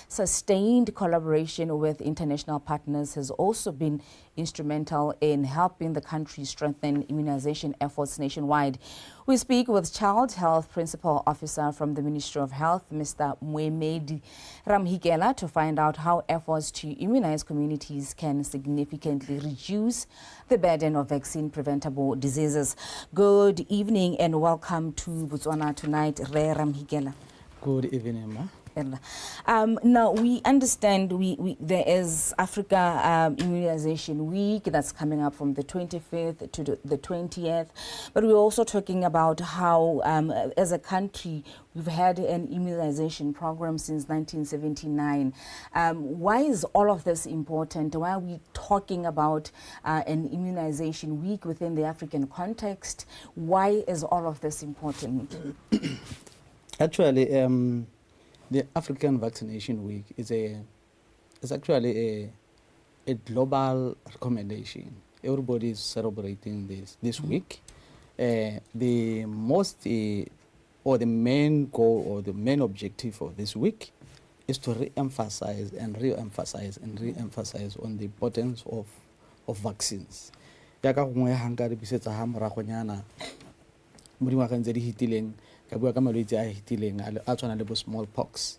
Sustained collaboration with international partners has also been instrumental in helping the country strengthen immunization efforts nationwide. We speak with Child Health Principal Officer from the Ministry of Health, Mr. Moemedi Ramhikela, to find out how efforts to immunize communities can significantly reduce the burden of vaccine-preventable diseases. Good evening and welcome to Botswana Tonight, Ramhikela. Good evening, ma. Now, we understand there is Africa Immunization Week that's coming up from the 25th to the 20th, but we're also talking about how, as a country, we've had an immunization program since 1979. Why is all of this important? Why are we talking about an immunization week within the African context? Why is all of this important? Actually, the African Vaccination Week is actually a global recommendation. Everybody is celebrating this week. The most or the main goal or the main objective of this week is to re-emphasize and re-emphasize and re-emphasize on the importance of vaccines. Yaka gongwe hankare bisetsa ha moragonyana mo dingwageng tse di hitileng ka bua ka malwetse a hitileng a tshwana le bo smallpox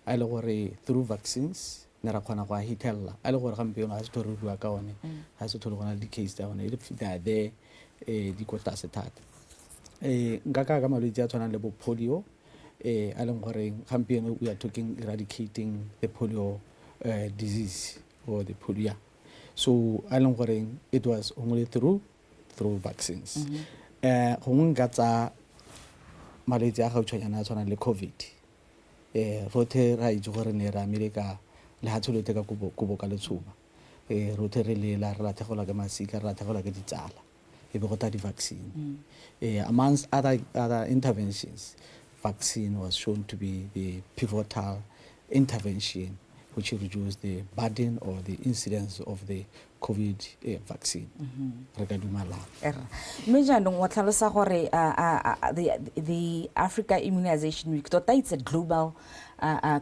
a ile gore through vaccines ne ra kgona go a hitella a ile gore gampieno ga se tlo re bua ka one ga se thole gona le di-case tsa one they are there di ko tlase thata nka ka malwetse a tshwanang le bo polio a leng gore gampieno we are talking eradicating the polio disease or the polio. So a leng gore it was only through vaccines. Gongwe nka tsa malwetse a gautshwanyana a tshwanang le COVID. Rothe ra itse gore ne re amile ka lehatsholothe ka kobo ka letshoba. Rothe re lela re latlhegelwa ke masika re latlhegelwa ke ditsala e be go tla di-vaccine. Amongst other interventions, vaccine was shown to be the pivotal intervention which reduced the burden or the incidence of the COVID vaccine. The Africa Immunization Week, it's a global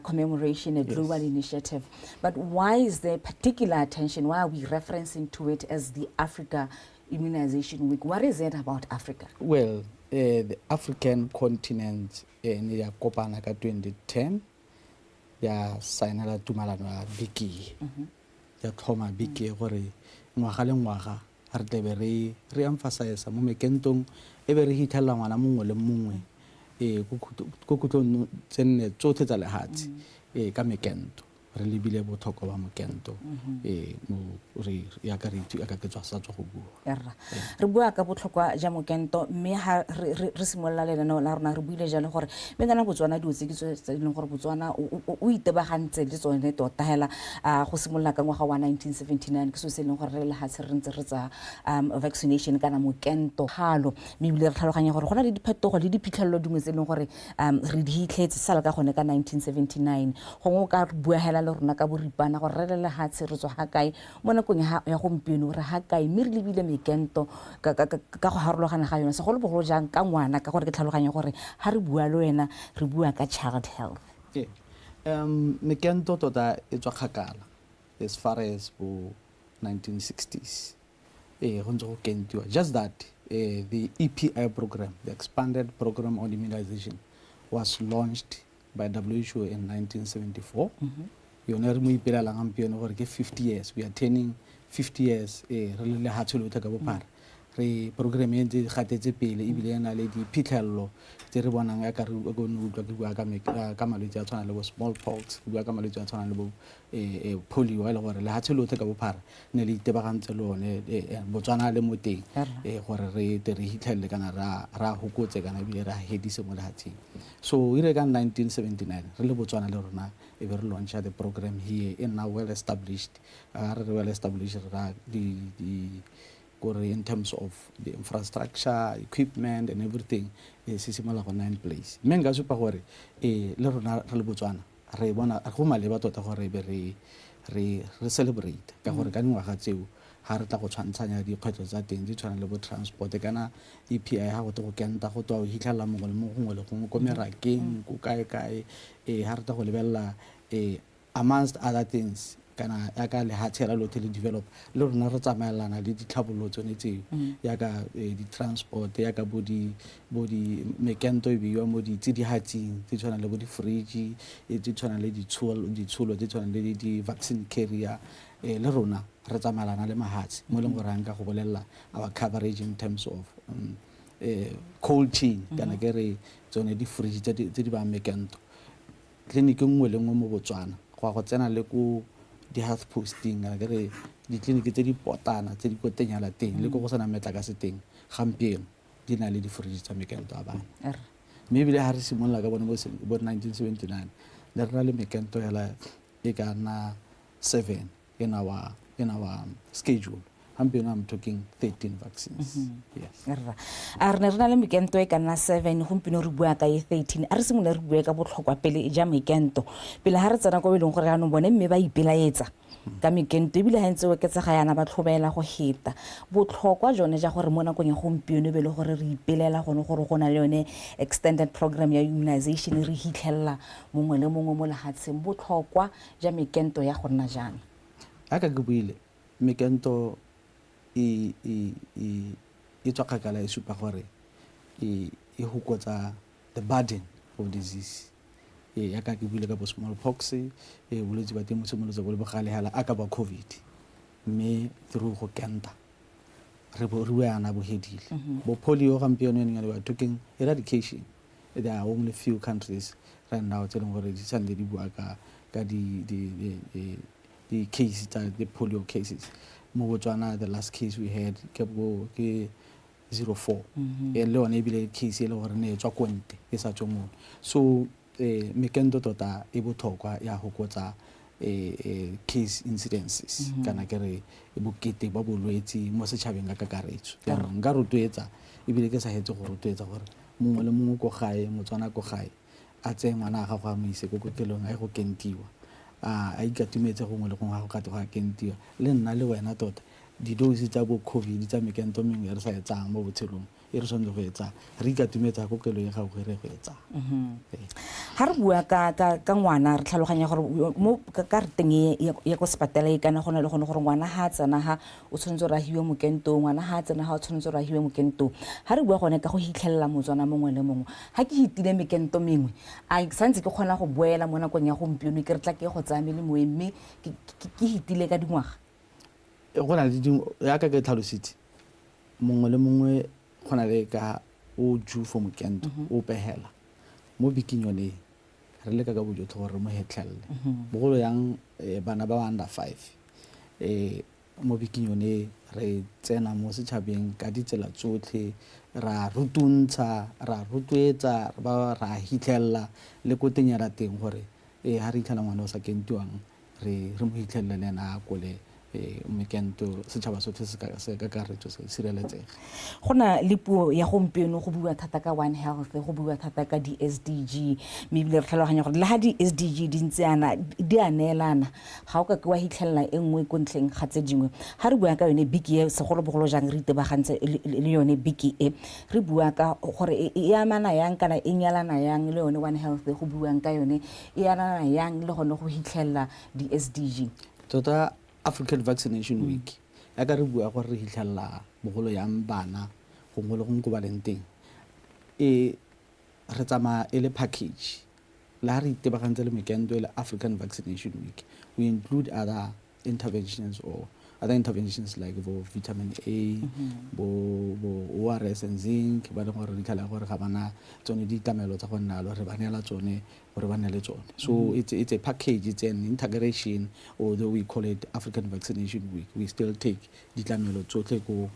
commemoration, a global initiative. But why is there particular attention? Why are we referencing to it as the Africa Immunization Week? What is it about Africa? Well, the African continent in 2010, ya sainela tumalano ya biki ya thoma biki gore ngwaga le ngwaga re tebe re emphasize mo mekentong e be re hitela ngwana mongwe le mongwe go kutlong tsenne tsotlhe tsa lehatsi ka mekento re lebile bothoko ba mokento mo re ya ka re ka ke tswa sa tswa go bua re bua ka botlhokwa ja mokento mme ha re simolla le lena la rona re buile jalo gore me kana Botswana di utse ke tse dileng gore Botswana o itebagantse le tsone tota hela go simolla ka ngwaga wa 1979 ke so se leng gore re le hatse re ntse re tsa vaccination kana mokento halo me bile re tlhaloganya gore gona le diphetogo le diphitlhelelo dingwe tse leng gore re di hitletse sala ka gone ka 1979 go ka bua hela le rona ka boripana gore re le hatse re tswa ha kae mo nakong ya gompieno re ha kae mme re lebile mekento ka go harologana ga yona segolo bogolo jang ka ngwana ka gore ke tlhaloganya gore ha re bua le wena re bua ka child health. Mekento tota e tswa kgakala as far as bo 1960s go ntse go kentiwa just that the EPI program, the expanded program on immunization, was launched by WHO in 1974. Yone re mo ipela la gampieno gore ke 50 years, we are turning 50 years re le hatsholothe ka bophara re program e ntse gatetse pele ebile ena le diphitlhelelo tse re bonang ya ka re go no utlwa ke bua ka malwetse a tshwana le bo smallpox bua ka malwetse a tshwana le bo polio ile gore le hatsholothe ka bophara ne le itebagantse lone Botswana le mo teng gore re hitlhelle kana ra hokotse kana ebile ra hedise mo lehatseng. So ire ka 1979 re le Botswana le rona e be re launch the program here in now well established in terms of the infrastructure, equipment and everything sisimola go 9 place. Menga supa gore le rona re le Botswana re bona go maleba tota gore be re celebrate ka gore ka ngwaga tseo ha re tla go tshwantshanya dikgwetlho tsa teng di tshwana le bo transport kana EPI ha go to go kenta go to hitlhela mongwe le mongwe le gongwe ko merakeng go kae ha re tla go lebella amongst other things kana ya ka lehatshe la lotlhe le develop le rona re tsamaelana le ditlhabololo tsone tseo ya ka di-transport ya ka bo di mekento e beiwa mo ditsidihatsing tse tshwanang le bo di-fridge tse tshwanang le ditsholo tse tshwanang le di-vaccine carrier le rona re tsamaelana le mahatshe mo e leng gore ang ka go bolelela our coverage in terms of cold chain kana ke re tsone di-fridge tse di bang mekento clinic nngwe le nngwe mo Botswana go tsena le ko di-health posting kana ke re ditleliniki tse di potana tse di ko tenyala teng le ko go sena metlakase teng gampieno di na le di-fridge tsa mekento a bana mme ebile ga re simolola ka bone bo 1979 le re na le mekento hela e ka nna 7 in our schedule. I'm talking 13 vaccines. Yes. A re ne re na le mekento e ka nna 7 gompieno re bua ka 13 a re simolola re bua ka botlhokwa pele e ja mekento pele ha re tsena go beleng gore yanong bone mme ba ipelaetsa ka mekento ebile ha ntse o ketsaga yana ba tlhobela go heta botlhokwa jone ja gore mo nakong ya gompieno be le gore re ipelela gone gore go na le yone extended program ya immunization re hitlhella mongwe le mongwe mo lehatsheng botlhokwa ja mekento ya go nna jana aka ke buile mekento e tswa kgakala e supa gore e hokotsa the burden of disease ya ka ke buile ka bo smallpox bolwetse ba teng mo simolotse bo le bogalegala aka ba COVID mme through go kenta re buana bo hedile bo polio gampieno we are talking eradication. There are only few countries right now tse leng gore di santse di bua ka the cases, the polio cases. Mo Botswana, the last case we had ke 04 e le one ebile case e le gore ne tswa kwente e sa tswa mo so mekento tota e botlhokwa ya hokotsa case incidences kana ke re e bokete ba bolwetse mo setšhabeng ka kakaretso nka rotloetsa ebile ke sa hetse go rotloetsa gore mongwe le mongwe ko gae Motswana ko gae a tseye ngwana ga go a mo ise ko kokelong a go kentiwa a ikatumetse gongwe le gongwe ga go ka go a kentiwa le nna le wena tota di-dose tsa bo COVID tsa mekento mengwe re sa etsang mo botshelong e re tshwanetse go etsa re ikatumetsa kokelo ya gago re go etsa ha re bua ka ngwana re tlhaloganya gore mo ka re teng ya go sepatela e kana gona le gone gore ngwana ha tsena ha o tshwanetse re hiwe mokento ngwana ha tsena ha o tshwanetse re hiwe mokento ha re bua gone ka go hitlhella Motswana mongwe le mongwe ha ke hitile mekento mengwe a santse ke kgona go boela mo nakong ya gompieno ke re tla ke go tsaya melemo mme ke hitile ka dingwaga go na le ya ka ke tlhalositse mongwe le mongwe go na le ka o ju for mokento o pehela mo biking yone re le ka bojotlhe gore mo hetlhelle bogolo yang bana ba under 5 mo biking yone re tsena mo setšhabeng ka ditsela tsotlhe ra rutuntsha ra rotloetsa ba ra hitlhella le ko teng ya rateng gore ha re hitlhela ngwana o sa kentiwang re mo hitlhelle le ena a kole mekento setšhaba sotlhe se ka karetso se sireletsega go na le puo ya gompieno go bua thata ka One Health go bua thata ka di-SDG mme ebile re tlhaloganya gore le ha di-SDG di ntse yana di a neelana ga o ka ke wa hitlhelela e nngwe ko ntlheng ga tse dingwe ga re bua ka yone biki e segolobogolo jang re itebagantse le yone biki e re bua ka gore e amana yang kana e nyalana yang le yone One Health go buang ka yone e amana yang le gone go hitlhelela di-SDG tota African Vaccination Week ya ka re bua gore re hitlhella bogolo yang bana gongwe le gongwe go ba leng teng re tsamaya e le package la re itebagantse le mekento le African Vaccination Week we include other interventions like vitamin A bo ORS and zinc ba le gore re tlhala gore ga bana tsone ditlamelo tsa go nna lo re banela tsone gore ba nele tsone so it's a package, it's an integration, although we call it African Vaccination Week we still take ditlamelo tsotlhe ko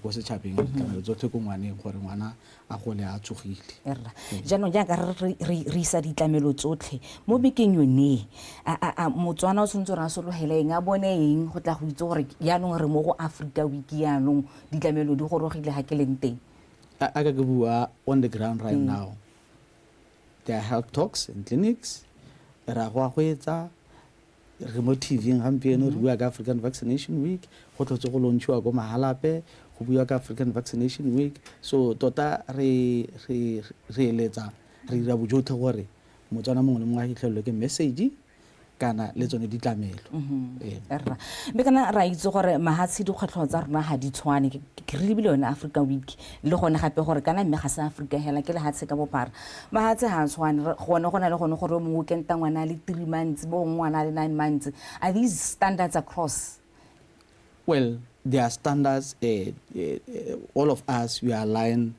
setšhabeng ditlamelo tsotlhe ko ngwaneng gore ngwana a gole a tsogile jaanong jaaka re isa ditlamelo tsotlhe mo bekeng yone Motswana o tshwanetse re a sologele eng a bone eng go tla go itse gore yaanong re mo go Africa Week yaanong ditlamelo di gorogile ga ke leng teng a ka ke bua on the ground right now there are health talks and clinics ra go etsa re mo TV gampieno re bua ka African Vaccination Week go tlotse go launchiwa go mahalape go bua ka African Vaccination Week so tota re eletsa re dira bojotlhe gore Motswana mongwe le mongwe a hitlhelwe ke message kana le tsone ditlamelo Erra be kana ra itse gore mahatsi dikgwetlho tsa rona ha di tshwane ke re bile yone Africa Week le gone gape gore kana mme ga sa Africa hela ke le hatse ka bophara mahatsi ha tshwane gone gona le gone gore mo kenta ngwana le 3 months bo ngwana le 9 months. Are these standards across? Well, there are standards. All of us, we align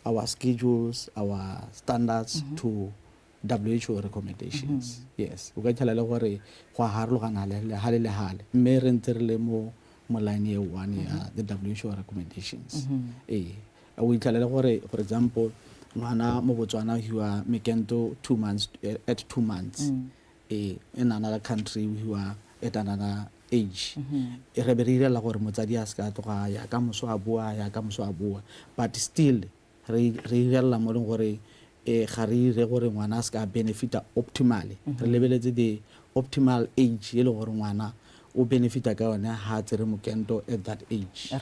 our schedules, our standards to WHO recommendations. Yes. O ka tshela le gore go harologana le hale mme re ntse re le mo line ye one ya the WHO recommendations. O itshela le gore for example ngwana mo Botswana hiwa mekento 2 months at 2 months. In another country we are at another age. Re be re irela gore motsadi a ska toga ya ka moso a bua but still re irela mo leng gore ga re re gore ngwana ska benefita optimally. Re lebeletse the optimal age ye le gore ngwana o benefita ka yona ha tsere mokento at that age.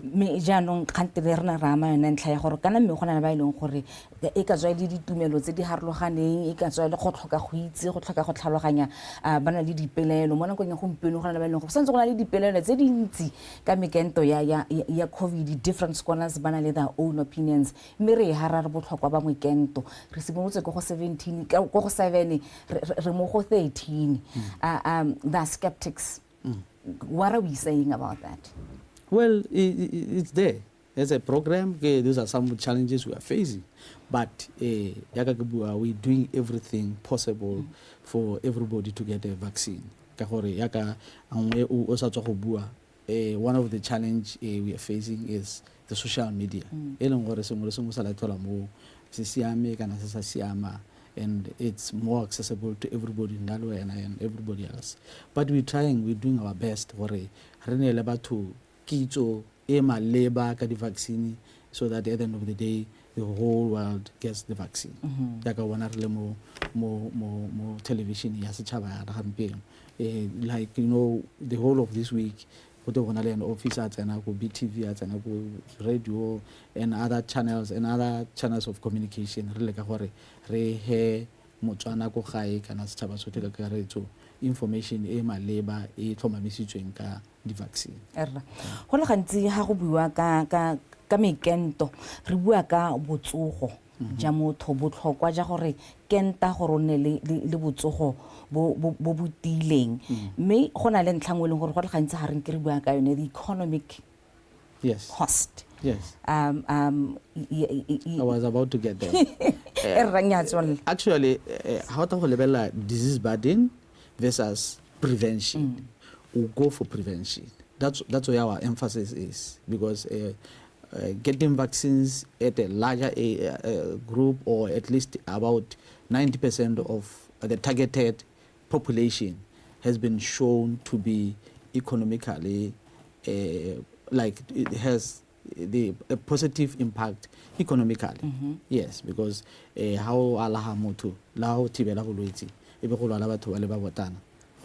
Me jaanong kgante le rena rama yona ntlha ya gore kana mme go na ba ileng gore e ka tswa le ditumelo tse di harologaneng e ka tswa le go tlhoka go itse go tlhoka go tlhaloganya bana le dipelelo mo nakong ya gompieno go na ba ileng go santse go na le dipelelo tse dintsi ka mekento ya COVID. Different scholars bana le their own opinions mme re hara re botlhokwa ba mokento re simolotse go 17 go 7 re mo go 13 the skeptics. What are we saying about that? Well, it's there. There's a program. Okay, those are some challenges we are facing. But we're doing everything possible for everybody to get a vaccine. One of the challenges we are facing is the social media. And it's more accessible to everybody in Nalwe and everybody else. But we're doing our best to kitso ema labor ka di vaccine so that at the end of the day the whole world gets the vaccine. Daga wana re mo television ya setšhaba ya gampieno like the whole of this week go te bona le an officer at tsena go BTV at tsena go radio and other channels of communication re le ka gore re he Motswana ko gae kana setšhaba sote ka karetso information e maleba e tlhomamisitsweng ka di vaccine. Erra go le gantsi ha go bua ka mekento re bua ka botsogo ja motho botlhokwa ja gore kenta gore ne le botsogo bo butileng mme go na le ntlhangwe leng gore go le gantsi ha re ke re bua ka yone the economic cost. Yes. I was about to get there. Actually, how to level disease burden versus prevention. We'll go for prevention. That's where our emphasis is, because getting vaccines at a larger group, or at least about 90% of the targeted population, has been shown to be economically like it has a positive impact economically. Yes, because how alaha moto lao tibela bolwetsi e be go lwala batho ba le ba botana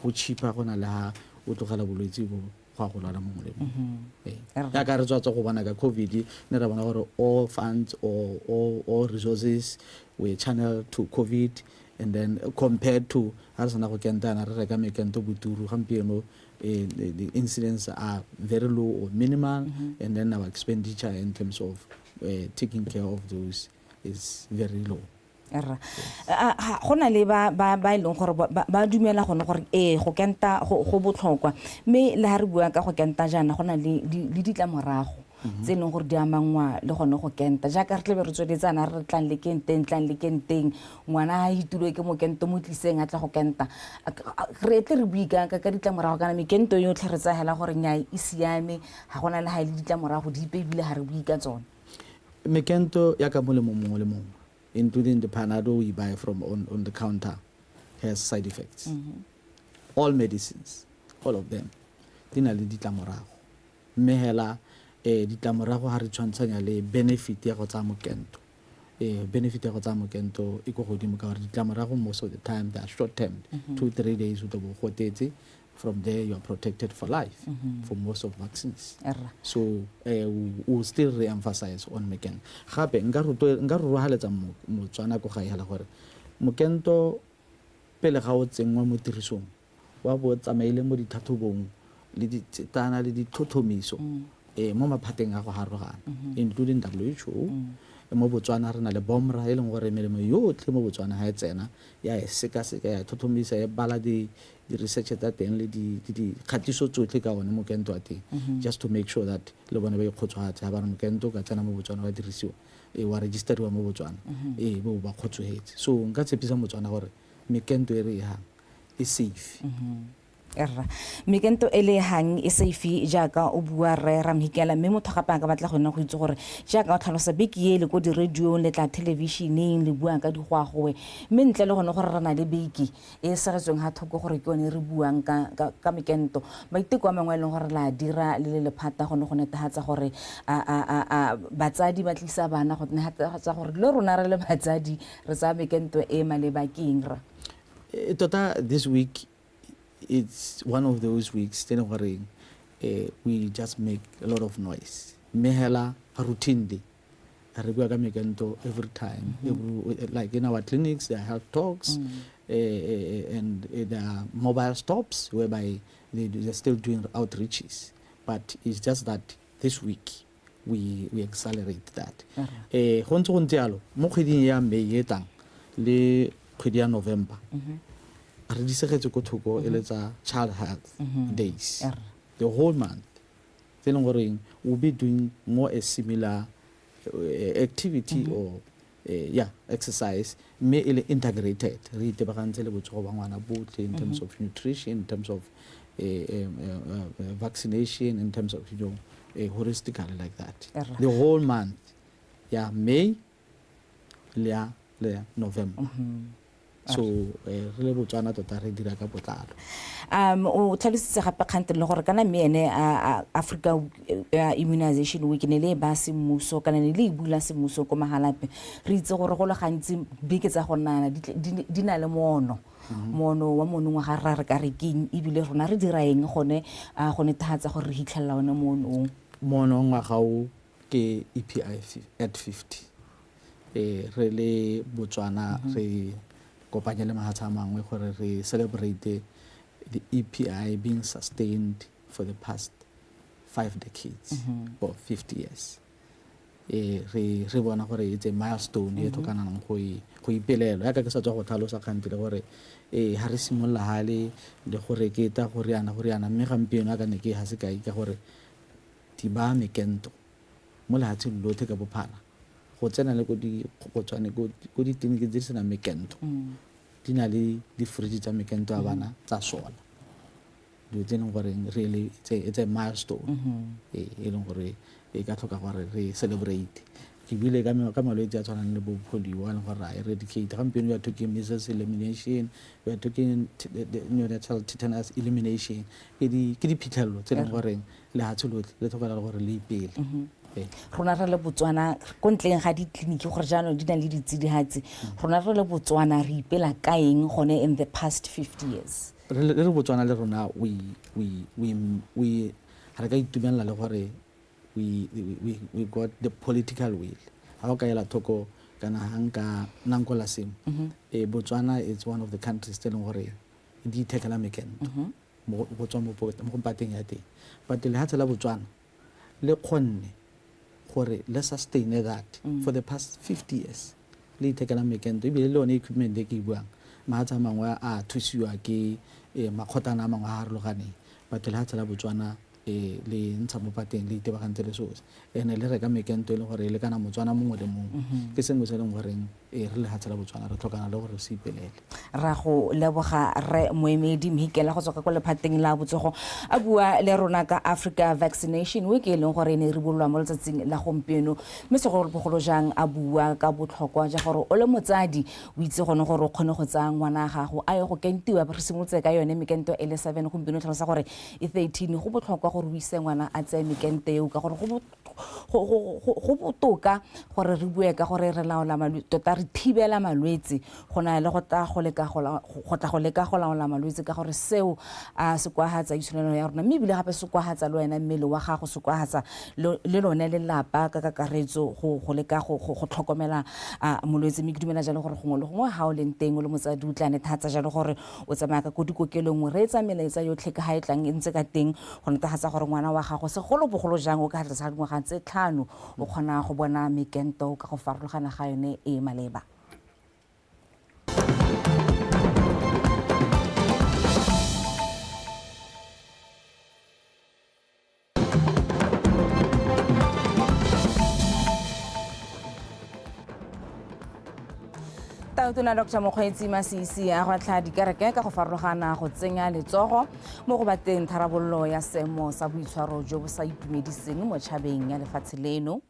go cheaper gona le ha o tlogela bolwetsi bo go go lwala mongwe le mongwe. Ya ka re tswa go bona ka COVID ne ra bona gore all funds or all resources were channeled to COVID, and then compared to ha re sana go kentana re reka mekento boturu gampieno the incidents are very low or minimal, and then our expenditure in terms of taking care of those is very low. Gona le ba ileng gore ba dumela gore go kenta go botlhokwa mme le ha re bua ka go kenta jana gona le ditlamorago tse leng gore di amangwa le gone go kenta jaaka re tle re tsweletsana re tlang le kenteng ngwana a hitulwe ke mokento mo tliseng a tla go kenta re tle re buika ka ditlamorago kana mekento yotlhe re tsahela gore nya e siame ha gona le ha ile ditlamorago di pebile ha re buika tsone. Mekento ya ka molemo mongwe le mongwe, including the Panado we buy from on the counter, has side effects. All medicines, all of them, di na le ditlamorago. Mme hela ditlamorago ha re tshwantshanya le benefit ya go tsa mokento. Benefit ya go tsa mokento e go godimo ka gore ditlamorago most of the time they are short term, 2-3 days o tlo go gotetse. From there you are protected for life for most of vaccines. So we'll still re-emphasize on mekento. Gape nka ruhaletsa Motswana go gae hela gore mokento pele ga o tsengwa mo tirisong wa bo tsamaile mo dithathobong le ditsetana le dithothomiso mo maphateng a go harogana including WHO. Mo Botswana re na le BOMRA e leng gore melemo yotlhe mo Botswana ha e tsena ya e seka-seka ya thothomisa e bala di-research tsa teng le dikgatiso tsotlhe ka one mokento wa teng just to make sure that le bone ba ikgotsogatse ga ba re mokento ka tsena mo Botswana wa dirisiwa wa registeriwa mo Botswana bo ba kgotsogetse. So nka tshepisa Motswana gore mekento e re yang e safe. Erra mekento e le hang e safe jaaka o bua re Ramhikela mme motho gape ka batla go nna go itse gore jaaka o tlhalosa beke le go di radio le tla televisioneng le buang ka digwagoe mme ntle le gone gore rena le beke e seretsweng ha thoko gore ke yone re buang ka mekento maiteko a mangwe le gore la dira le lephata gone go netehatsa gore batsadi ba tlisa bana go netehatsa gore le rona re le batsadi re tsa mekento e maleba keng ra tota this week it's one of those weeks we just make a lot of noise. Mehela routinely. Every time. Like in our clinics, there are health talks and there are mobile stops whereby they're still doing outreaches. But it's just that this week we accelerate that. Mo kgweding ya May le kgwedi ya November. Re di segetse go thoko e le tsa child health days the whole month. We'll be doing more a similar activity or exercise me integrated re itebagantse le botsogo ba ngwana botlhe in terms of nutrition, in terms of vaccination, in terms of holistically like that the whole month May le November. So re Botswana tota re dira ka botlalo. O tlhalositse gape kgante le gore kana mme ene Africa immunization week ne le ba semmuso kana ne le bula semmuso ko magalape re itse gore go le gantsi beke tsa go nana di na le mono wa monongwa ga ra re ka re keng ebile rona re dira eng gone go netehatsa gore re hitlhella ona mono ngwa gago ke EPI at 50 re le Botswana re kopanya le mahatsa mangwe gore re celebrate the EPI being sustained for the past 5 decades or 50 years. Re bona gore it's a milestone e tokanang go ipelelo ya ka ke sa tswa go tlhalosa kgantile gore ha re simolla hale le gore ke ta gore ana mme gampieno ka ne ke ha se kai ka gore di ba mekento mo lehatsheng lotlhe ka bophara go tsena le go di tleliniki tse di sena mekento di na le di-fridge tsa mekento a bana tsa sola dilo tse leng gore really it's a milestone e leng gore e ka tlhoka gore re celebrate ke bile ka malwetse a tshwanang le bo polio a leng gore a eradicate gampieno we are talking measles elimination, we are talking neonatal tetanus elimination ke di phitlhelelo tse leng gore le hatse lotlhe le tlhoka gore le ipele rona re le Botswana go ntleng ga ditleliniki gore jaanong di na le ditsidihatsi rona re le Botswana re ipela ka eng gone in the past 50 years re Botswana le rona we ha re ka itumella le gore we got the political will ha o ka ela thoko kana hanka nankola sim Botswana is one of the countries tse leng gore di thekela mekento mo Botswana mo pateng ya teng but le hatse la Botswana le khonne gore le sustain that for the past 50 years le itekela mekento ebile le one equipment e ke buang mahatsa mangwe a thusiwa ke makhotana mangwe a harologaneng but le hatse la Botswana le ntsha mo pateng le itebagantse le sosi ene le reka mekento le gore le kana Motswana mongwe le mongwe ke sengwe se leng gore re le hatse la Botswana re tlhokana le gore se ipelele ra go leboga re Moemedi Mhikela go tswa ka lephateng la botsogo a bua le rona ka Africa vaccination week e leng gore ne re bolwa mo letsatsing la gompieno mme se go bogolo jang a bua ka botlhokwa ja gore o le motsadi o itse gone gore o kgone go tsaya ngwana gago a ye go kentiwa re simolotse ka yone mekento ele 7 gompieno tlhalosa gore e 13 go botlhokwa gore o ise ngwana a tsaya mekente eo ka gore go botoka gore re bue ka gore re laola tota re re thibela malwetse go na le go tla go leka go laola malwetse ka gore seo a se kwahatsa itshwanelo ya rona mme ebile gape se kwahatsa le wena mmele wa gago se kwahatsa le lone lelapa ka kakaretso go leka go tlhokomela molwetse mme ke dumela jalo gore gongwe le gongwe ga o leng teng o le motsadi o tla netefatsa jalo gore o tsamaya ka ko dikokelong re etsa melaetsa yotlhe ka ga e tlang e ntse ka teng go netefatsa gore ngwana wa gago segolobogolo jang o ka tlasa dingwaga tse 5 o kgona go bona mekento ka go farologana ga yone e maleba. Tona Dr. Mokgweetsi Masisi a go tla dikereke ka go farologana go tsenya letsogo mo go bateng tharabololo ya seemo sa boitshwaro jo bo sa itumediseng mo tšhabeng ya lefatshe leno.